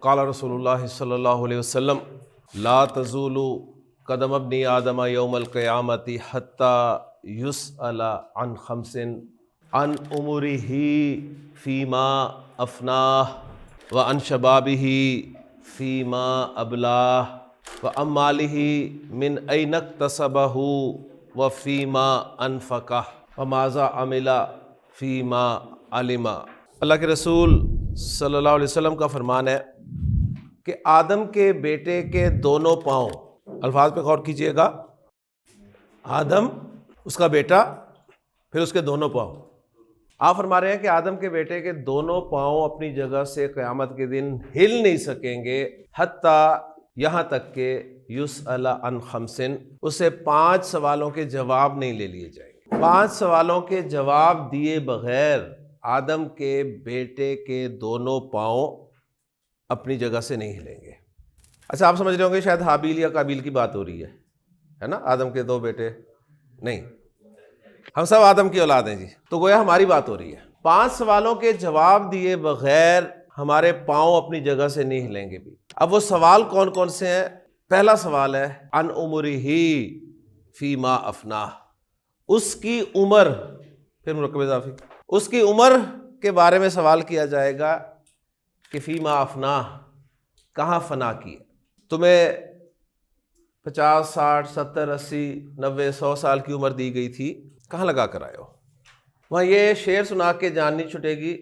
قال رسول اللہ صلی اللہ علیہ وسلم لا تزول قدم ابن آدم یوم القیامت حتی یسأل عن خمس عن عمرہ فیما افناہ وعن شبابہ فیما ابلاہ وعن مالہ من این اکتسبہ وفیما انفقہ وماذا عمل فیما علم۔ اللہ کے رسول صلی اللہ علیہ وسلم کا فرمان ہے کہ آدم کے بیٹے کے دونوں پاؤں، الفاظ پہ غور کیجئے گا، آدم اس کا بیٹا پھر اس کے دونوں پاؤں، آپ فرما رہے ہیں کہ آدم کے بیٹے کے دونوں پاؤں اپنی جگہ سے قیامت کے دن ہل نہیں سکیں گے حتیٰ یہاں تک کہ یسأل عن خمس، اسے 5 سوالوں کے جواب نہیں لے لیے جائیں گے۔ 5 سوالوں کے جواب دیے بغیر آدم کے بیٹے کے دونوں پاؤں اپنی جگہ سے نہیں ہلیں گے۔ اچھا، آپ سمجھ رہے ہوں گے شاید حابیل یا قابیل کی بات ہو رہی ہے نا، آدم کے 2 بیٹے، نہیں، ہم سب آدم کی اولاد ہیں جی، تو گویا ہماری بات ہو رہی ہے۔ 5 سوالوں کے جواب دیے بغیر ہمارے پاؤں اپنی جگہ سے نہیں ہلیں گے بھی۔ اب وہ سوال کون کون سے ہیں؟ پہلا سوال ہے عن عمرہ فیما افناہ، اس کی عمر، پھر مرکب اضافی، اس کی عمر کے بارے میں سوال کیا جائے گا کہ فیما افناہ، کہاں فنا کی ہے؟ تمہیں 50 60 70 80 90 100 سال کی عمر دی گئی تھی، کہاں لگا کر آئے ہو؟ وہاں یہ شعر سنا کے جان نہیں چھٹے گی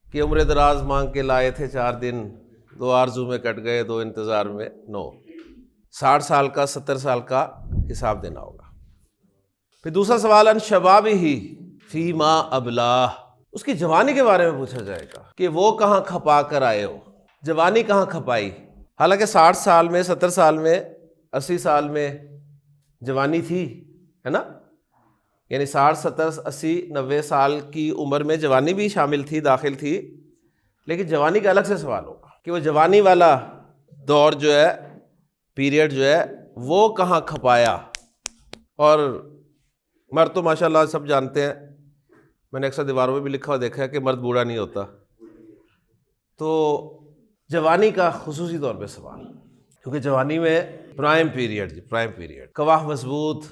کہ عمر دراز مانگ کے لائے تھے 4 دن، 2 آرزو میں کٹ گئے 2 انتظار میں، نو، 60 سال کا 70 سال کا حساب دینا ہوگا۔ پھر دوسرا سوال ان شبابہ فیما ابلاہ، اس کی جوانی کے بارے میں پوچھا جائے گا کہ وہ کہاں کھپا کر آئے ہو، جوانی کہاں کھپائی؟ حالانکہ 60 سال میں، 70 سال میں، 80 سال میں جوانی تھی، ہے نا، یعنی 60 70 80 90 سال کی عمر میں جوانی بھی شامل تھی، داخل تھی، لیکن جوانی کا الگ سے سوال ہوگا کہ وہ جوانی والا دور جو ہے، پیریڈ جو ہے، وہ کہاں کھپایا۔ اور مرد تو ماشاءاللہ سب جانتے ہیں، میں نے اکثر دیواروں میں بھی لکھا ہوا دیکھا ہے کہ مرد بوڑھا نہیں ہوتا، تو جوانی کا خصوصی طور پہ سوال، کیونکہ جوانی میں پرائم پیریڈ، پرائم پیریڈ، گواہ مضبوط،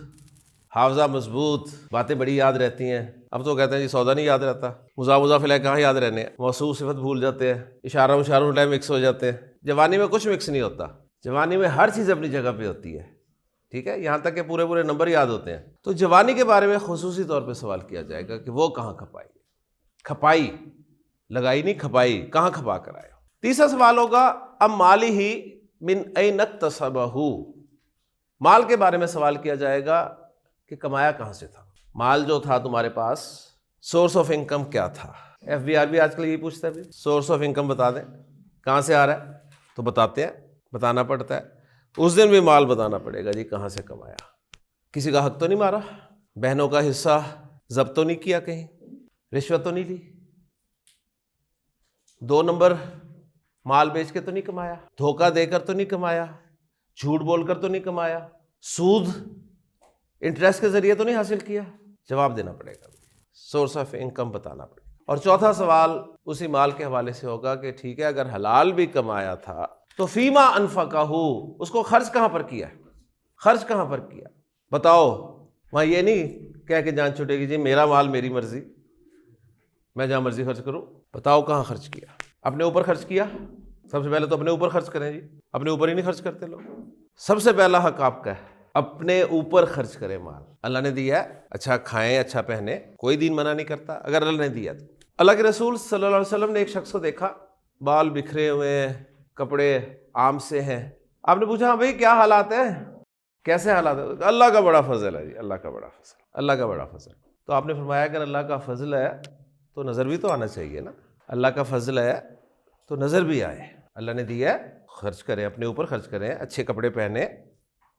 حافظہ مضبوط، باتیں بڑی یاد رہتی ہیں۔ اب تو کہتے ہیں جی سودا نہیں یاد رہتا، مضاف الیہ کہاں یاد رہنے، موصوف صفت بھول جاتے ہیں، اشاروں ٹائم مکس ہو جاتے ہیں۔ جوانی میں کچھ مکس نہیں ہوتا، جوانی میں ہر چیز اپنی جگہ پہ ہوتی ہے، ٹھیک ہے، یہاں تک کہ پورے نمبر یاد ہوتے ہیں۔ تو جوانی کے بارے میں خصوصی طور پہ سوال کیا جائے گا کہ وہ کہاں کھپائی، کھپائی لگائی نہیں، کھپائی کہاں کھپا کر آئے۔ تیسرا سوال ہوگا ام مالہ من این اکتسبہ، مال کے بارے میں سوال کیا جائے گا کہ کمایا کہاں سے تھا، مال جو تھا تمہارے پاس، سورس آف انکم کیا تھا۔ ایف بی آر بھی آج کل یہی پوچھتا ہے، سورس آف انکم بتا دیں، کہاں سے آ رہا ہے، تو بتاتے ہیں، بتانا پڑتا ہے، اس دن بھی مال بتانا پڑے گا جی کہاں سے کمایا، کسی کا حق تو نہیں مارا، بہنوں کا حصہ ضبط تو نہیں کیا، کہیں رشوت تو نہیں لی، 2 نمبر مال بیچ کے تو نہیں کمایا، دھوکہ دے کر تو نہیں کمایا، جھوٹ بول کر تو نہیں کمایا، سود انٹرسٹ کے ذریعے تو نہیں حاصل کیا، جواب دینا پڑے گا، سورس آف انکم بتانا پڑے گا۔ اور چوتھا سوال اسی مال کے حوالے سے ہوگا کہ ٹھیک ہے اگر حلال بھی کمایا تھا تو فیما انفقہ، اس کو خرچ کہاں پر کیا، خرچ کہاں پر کیا، بتاؤ۔ وہاں یہ نہیں کہہ کے جان چھوٹے گی جی میرا مال میری مرضی، میں جہاں مرضی خرچ کروں، بتاؤ کہاں خرچ کیا، اپنے اوپر خرچ کیا، سب سے پہلے تو اپنے اوپر خرچ کریں جی، اپنے اوپر ہی نہیں خرچ کرتے لوگ، سب سے پہلا حق آپ کا ہے، اپنے اوپر خرچ کریں مال، اللہ نے دیا ہے، اچھا کھائیں، اچھا پہنے، کوئی دین منع نہیں کرتا اگر اللہ نے دیا تو۔ اللہ کے رسول صلی اللہ علیہ وسلم نے ایک شخص کو دیکھا، بال بکھرے ہوئے ہیں، کپڑے عام سے ہیں، آپ نے پوچھا ہاں بھائی کیا حالات ہیں، کیسے حالات ہیں؟ اللہ کا بڑا فضل ہے جی، اللہ کا بڑا فضل، اللہ کا بڑا فضل۔ تو آپ نے فرمایا اگر اللہ کا فضل ہے تو نظر بھی تو آنا چاہیے نا، اللہ کا فضل ہے تو نظر بھی آئے، اللہ نے دیا ہے خرچ کریں، اپنے اوپر خرچ کریں، اچھے کپڑے پہنے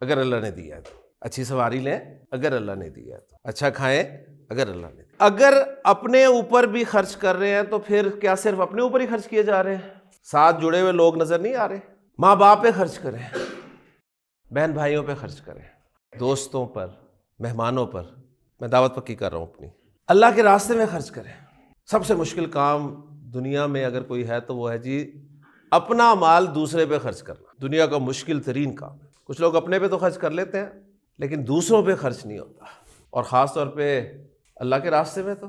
اگر اللہ نے دیا ہے تو، اچھی سواری لیں اگر اللہ نے دیا ہے تو، اچھا کھائیں اگر اللہ نے دیا۔ اگر اپنے اوپر بھی خرچ کر رہے ہیں تو پھر کیا صرف اپنے اوپر ہی خرچ کیے جا رہے ہیں؟ ساتھ جڑے ہوئے لوگ نظر نہیں آ رہے؟ ماں باپ پہ خرچ کریں، بہن بھائیوں پہ خرچ کریں، دوستوں پر، مہمانوں پر، میں دعوت پکی کر رہا ہوں اپنی، اللہ کے راستے میں خرچ کریں۔ سب سے مشکل کام دنیا میں اگر کوئی ہے تو وہ ہے جی اپنا مال دوسرے پہ خرچ کرنا دنیا کا مشکل ترین کام ہے۔ کچھ لوگ اپنے پہ تو خرچ کر لیتے ہیں لیکن دوسروں پہ خرچ نہیں ہوتا، اور خاص طور پہ اللہ کے راستے میں تو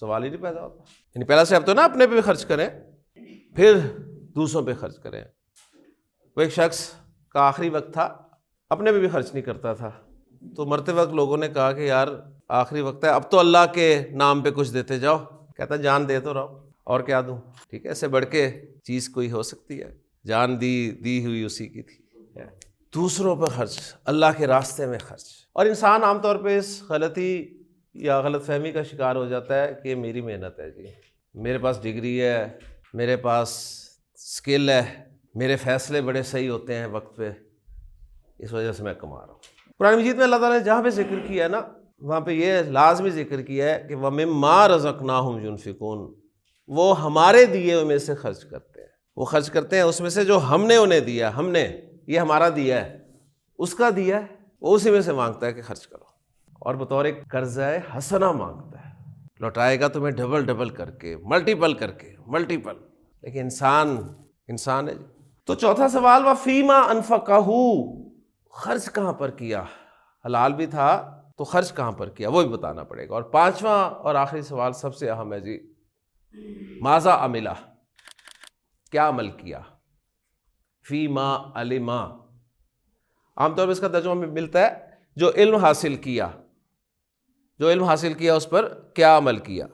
سوال ہی نہیں پیدا ہوتا۔ یعنی پہلا اسٹیپ تو نا اپنے پہ خرچ کریں، پھر دوسروں پہ خرچ کریں۔ وہ ایک شخص کا آخری وقت تھا، اپنے پہ بھی خرچ نہیں کرتا تھا، تو مرتے وقت لوگوں نے کہا کہ یار آخری وقت ہے، اب تو اللہ کے نام پہ کچھ دیتے جاؤ۔ کہتا جان دے تو رہو، اور کیا دوں؟ ٹھیک ہے، اس سے بڑھ کے چیز کوئی ہو سکتی ہے؟ جان دی ہوئی اسی کی تھی۔ دوسروں پہ خرچ، اللہ کے راستے میں خرچ۔ اور انسان عام طور پہ اس غلطی یا غلط فہمی کا شکار ہو جاتا ہے کہ میری محنت ہے جی، میرے پاس ڈگری ہے، میرے پاس اسکل ہے، میرے فیصلے بڑے صحیح ہوتے ہیں وقت پہ، اس وجہ سے میں کما رہا ہوں۔ قرآن مجید میں اللہ تعالیٰ نے جہاں پہ ذکر کیا ہے نا، وہاں پہ یہ لازمی ذکر کیا ہے کہ وَمِمَّا رَزَقْنَاهُمْ يُنْفِقُونَ، وہ ہمارے دیے ہوئے میں سے خرچ کرتے ہیں، وہ خرچ کرتے ہیں اس میں سے جو ہم نے انہیں دیا، ہم نے یہ ہمارا دیا ہے، اس کا دیا ہے، وہ اسی میں سے مانگتا ہے کہ خرچ کرو، اور بطور ایک قرضہ حسنہ مانگتا ہے، لوٹائے گا تمہیں ڈبل کر کے، ملٹیپل کر کے، لیکن انسان ہے۔ تو چوتھا سوال وَفِيمَا أَنفَقَهُ، خرچ کہاں پر کیا؟ حلال بھی تھا تو خرچ کہاں پر کیا وہ بھی بتانا پڑے گا۔ اور پانچواں اور آخری سوال سب سے اہم ہے جی، ماذا عملہ، کیا عمل کیا؟ فیما علما، عام طور پہ اس کا ترجمہ ملتا ہے جو علم حاصل کیا، اس پر کیا عمل کیا۔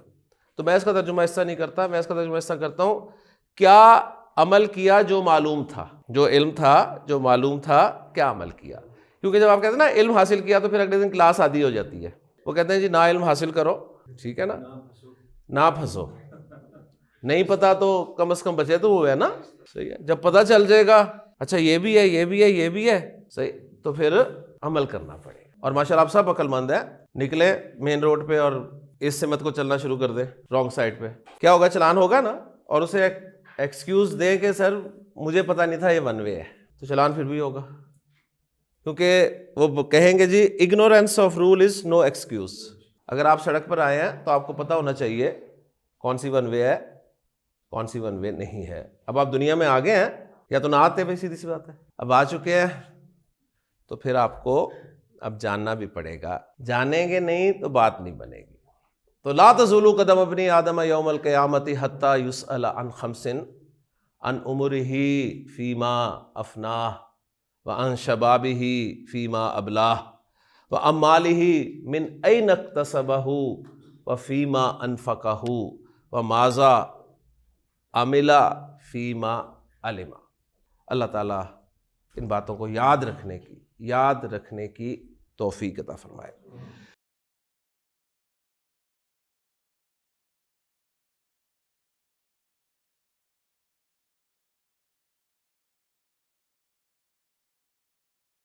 تو میں اس کا ترجمہ ایسا نہیں کرتا، میں اس کا ترجمہ ایسا کرتا ہوں، کیا عمل کیا جو معلوم تھا، جو علم تھا، جو معلوم تھا، کیا عمل کیا۔ کیونکہ جب آپ کہتے ہیں نا علم حاصل کیا تو پھر اگلے دن کلاس آدھی ہو جاتی ہے، وہ کہتے ہیں جی نا علم حاصل کرو، ٹھیک ہے نا، نہ پھنسو، نہیں پتا تو کم از کم بچے تو وہ ہے نا، صحیح ہے۔ جب پتہ چل جائے گا اچھا یہ بھی ہے، یہ بھی ہے، یہ بھی ہے، صحیح، تو پھر عمل کرنا پڑے گا۔ اور ماشاءاللہ آپ سب عقل مند ہیں، نکلے مین روڈ پہ اور اس سمت کو چلنا شروع کر دیں رانگ سائڈ پہ، کیا ہوگا؟ چلان ہوگا نا، اور اسے ایکسکیوز دیں کہ سر مجھے پتہ نہیں تھا یہ ون وے ہے، تو چلان پھر بھی ہوگا، کیونکہ وہ کہیں گے جی ignorance of rule is no excuse. اگر آپ سڑک پر آئے ہیں تو آپ کو پتہ ہونا چاہیے کون سی ون وے ہے، کون سی ون وے نہیں ہے۔ اب آپ دنیا میں آگے ہیں یا تو نہ آتے بھائی، سیدھی سی بات ہے، اب آ چکے ہیں تو پھر آپ کو اب جاننا بھی پڑے گا، جانیں گے نہیں تو بات نہیں بنے گی۔ تو لا تزول قدم ابن آدم یوم القیامت حتی یسأل عن خمس، عن عمرہ فیما افناہ، وعن شبابہ فیما ابلاہ، وعن مالہ من این اکتسبہ، وفیما انفقہ، وماذا عمل فیما علم۔ اللہ تعالیٰ ان باتوں کو یاد رکھنے کی توفیق عطا فرمائے۔